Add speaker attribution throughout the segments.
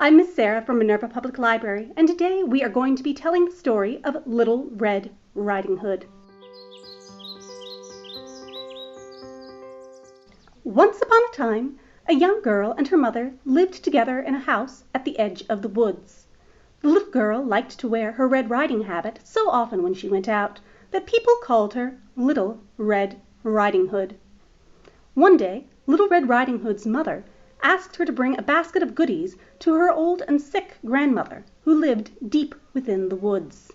Speaker 1: I'm Miss Sarah from Minerva Public Library, and today we are going to be telling the story of Little Red Riding Hood. Once upon a time, a young girl and her mother lived together in a house at the edge of the woods. The little girl liked to wear her red riding habit so often when she went out that people called her Little Red Riding Hood. One day, Little Red Riding Hood's mother asked her to bring a basket of goodies to her old and sick grandmother, who lived deep within the woods.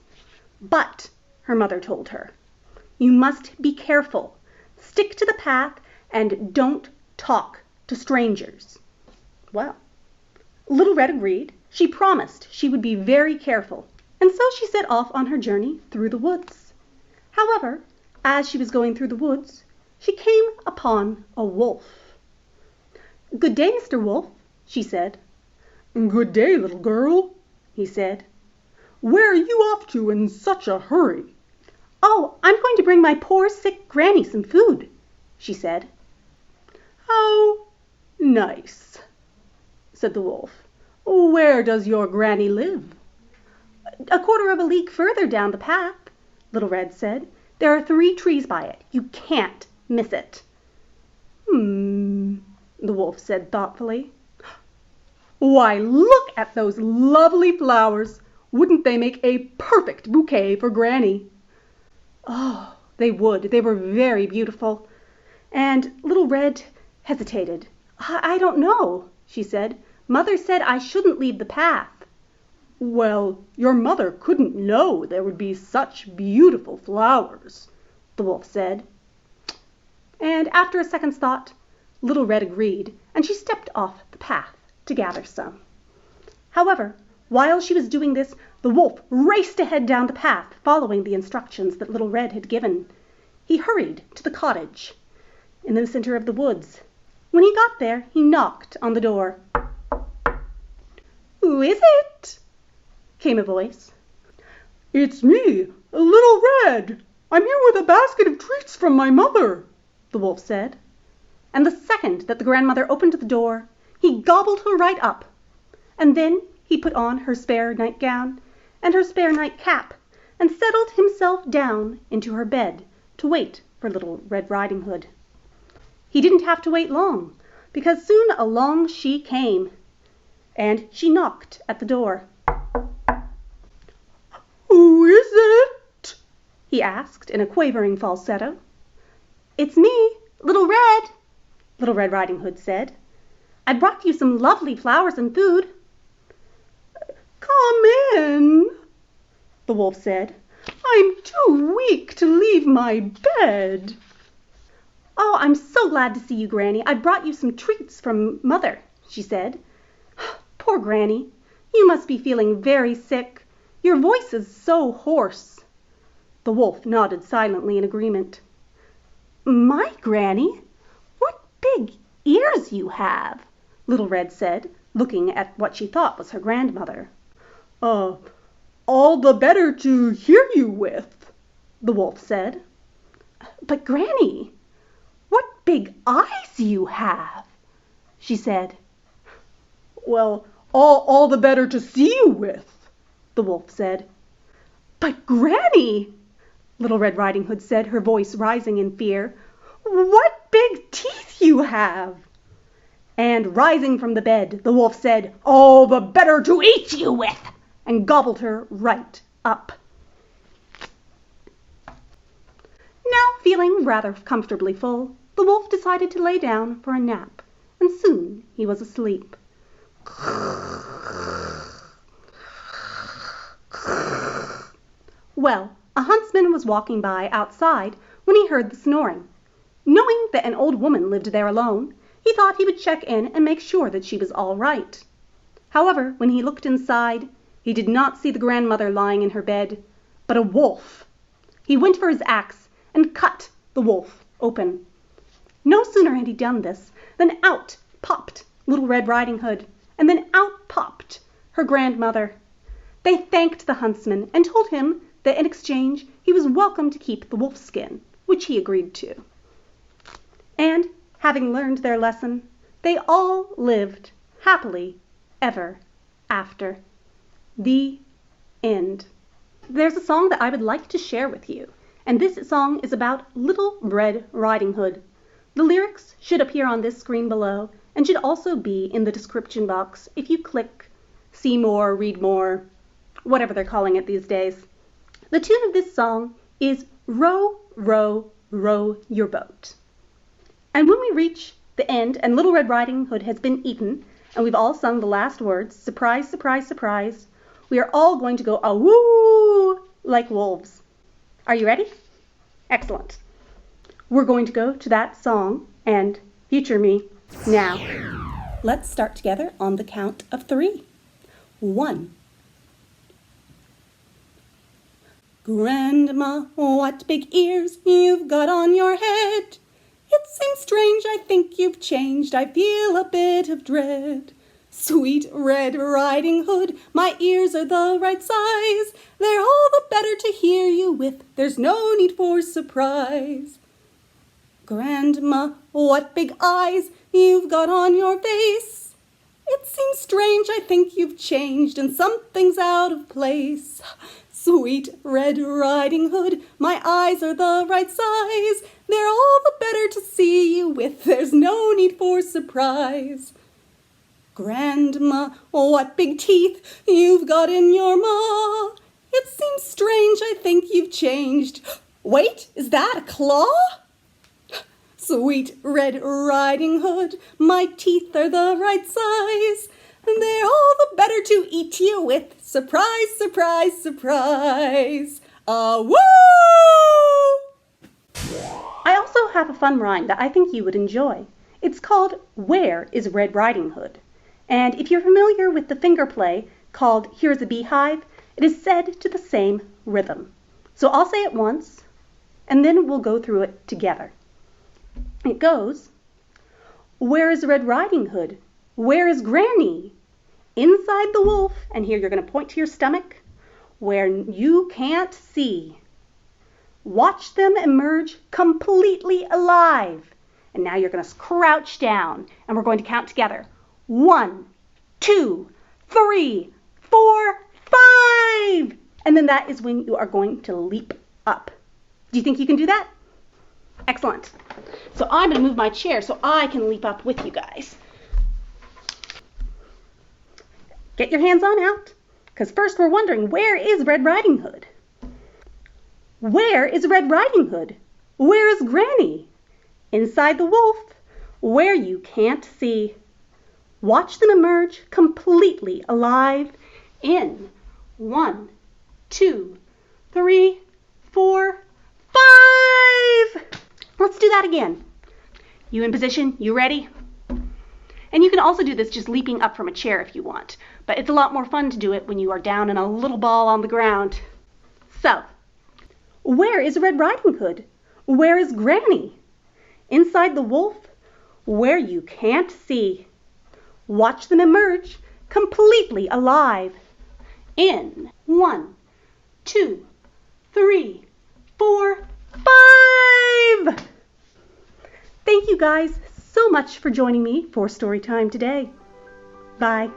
Speaker 1: But, her mother told her, you must be careful, stick to the path, and don't talk to strangers. Well, Little Red agreed. She promised she would be very careful, and so she set off on her journey through the woods. However, as she was going through the woods, she came upon a wolf. "Good day, Mr. Wolf," she said.
Speaker 2: "Good day, little girl,"
Speaker 1: he said.
Speaker 2: "Where are you off to in such a hurry?"
Speaker 1: "Oh, I'm going to bring my poor sick granny some food," she said.
Speaker 2: "How nice," said the wolf. "Where does your granny live?"
Speaker 1: "A quarter of a league further down the path," Little Red said. "There are 3 trees by it. You can't miss it."
Speaker 2: The wolf said thoughtfully. "Why, look at those lovely flowers. Wouldn't they make a perfect bouquet for Granny?"
Speaker 1: Oh, they would. They were very beautiful. And Little Red hesitated. I don't know," she said. "Mother said I shouldn't leave the path."
Speaker 2: "Well, your mother couldn't know there would be such beautiful flowers," the wolf said.
Speaker 1: And after a second's thought, Little Red agreed, and she stepped off the path to gather some. However, while she was doing this, the wolf raced ahead down the path, following the instructions that Little Red had given. He hurried to the cottage in the center of the woods. When he got there, he knocked on the door. "Who is it?" came a voice.
Speaker 2: "It's me, Little Red. I'm here with a basket of treats from my mother," the wolf said.
Speaker 1: And the second that the grandmother opened the door, he gobbled her right up. And then he put on her spare nightgown and her spare nightcap and settled himself down into her bed to wait for Little Red Riding Hood. He didn't have to wait long, because soon along she came, and she knocked at the door.
Speaker 2: "Who is it?"
Speaker 1: he asked in a quavering falsetto. "It's me, Little Red," Little Red Riding Hood said. "I brought you some lovely flowers and food."
Speaker 2: "Come in," the wolf said. "I'm too weak to leave my bed."
Speaker 1: "Oh, I'm so glad to see you, Granny. I brought you some treats from Mother," she said. "Poor Granny, you must be feeling very sick. Your voice is so hoarse." The wolf nodded silently in agreement. "My Granny? What big ears you have," Little Red said, looking at what she thought was her grandmother.
Speaker 2: All the better to hear you with," the wolf said.
Speaker 1: "But Granny, what big eyes you have," she said.
Speaker 2: "Well, all the better to see you with," the wolf said.
Speaker 1: "But Granny," Little Red Riding Hood said, her voice rising in fear, "what big teeth you have." And rising from the bed, the wolf said, "All the better to eat you with," and gobbled her right up. Now, feeling rather comfortably full, the wolf decided to lay down for a nap, and soon he was asleep. Well, a huntsman was walking by outside when he heard the snoring. Knowing that an old woman lived there alone, he thought he would check in and make sure that she was all right. However, when he looked inside, he did not see the grandmother lying in her bed, but a wolf. He went for his axe and cut the wolf open. No sooner had he done this than out popped Little Red Riding Hood, and then out popped her grandmother. They thanked the huntsman and told him that in exchange he was welcome to keep the wolf skin, which he agreed to. And, having learned their lesson, they all lived happily ever after. The end. There's a song that I would like to share with you, and this song is about Little Red Riding Hood. The lyrics should appear on this screen below and should also be in the description box if you click see more, read more, whatever they're calling it these days. The tune of this song is Row, Row, Row Your Boat. And when we reach the end and Little Red Riding Hood has been eaten, and we've all sung the last words, surprise, surprise, surprise, we are all going to go a-woo like wolves. Are you ready? Excellent. We're going to go to that song and future me now. Let's start together on the count of 3. 1. Grandma, what big ears you've got on your head. It seems strange, I think you've changed, I feel a bit of dread. Sweet Red Riding Hood, my ears are the right size. They're all the better to hear you with, there's no need for surprise. Grandma, what big eyes you've got on your face. It seems strange, I think you've changed, and something's out of place. Sweet Red Riding Hood, my eyes are the right size. They're all the better to see you with, there's no need for surprise. Grandma, what big teeth you've got in your maw. It seems strange, I think you've changed. Wait, is that a claw? Sweet Red Riding Hood, my teeth are the right size, and they're all the better to eat you with. Surprise, surprise, surprise. Woo! I also have a fun rhyme that I think you would enjoy. It's called Where is Red Riding Hood? And if you're familiar with the finger play called Here's a Beehive, it is said to the same rhythm. So I'll say it once, and then we'll go through it together. It goes, where is Red Riding Hood? Where is Granny? Inside the wolf, and here you're going to point to your stomach, where you can't see. Watch them emerge completely alive. And now you're going to crouch down, and we're going to count together. 1, 2, 3, 4, 5. And then that is when you are going to leap up. Do you think you can do that? Excellent. So I'm going to move my chair so I can leap up with you guys. Get your hands on out, because first we're wondering, where is Red Riding Hood? Where is Red Riding Hood? Where is Granny? Inside the wolf, where you can't see. Watch them emerge completely alive in 1, 2, 3, 4, 5. Let's do that again. You in position? You ready? And you can also do this just leaping up from a chair if you want, but it's a lot more fun to do it when you are down in a little ball on the ground. So, where is Red Riding Hood? Where is Granny? Inside the wolf, where you can't see. Watch them emerge completely alive in 1, 2, 3, 4, 5. Thank you guys so much for joining me for Storytime today. Bye.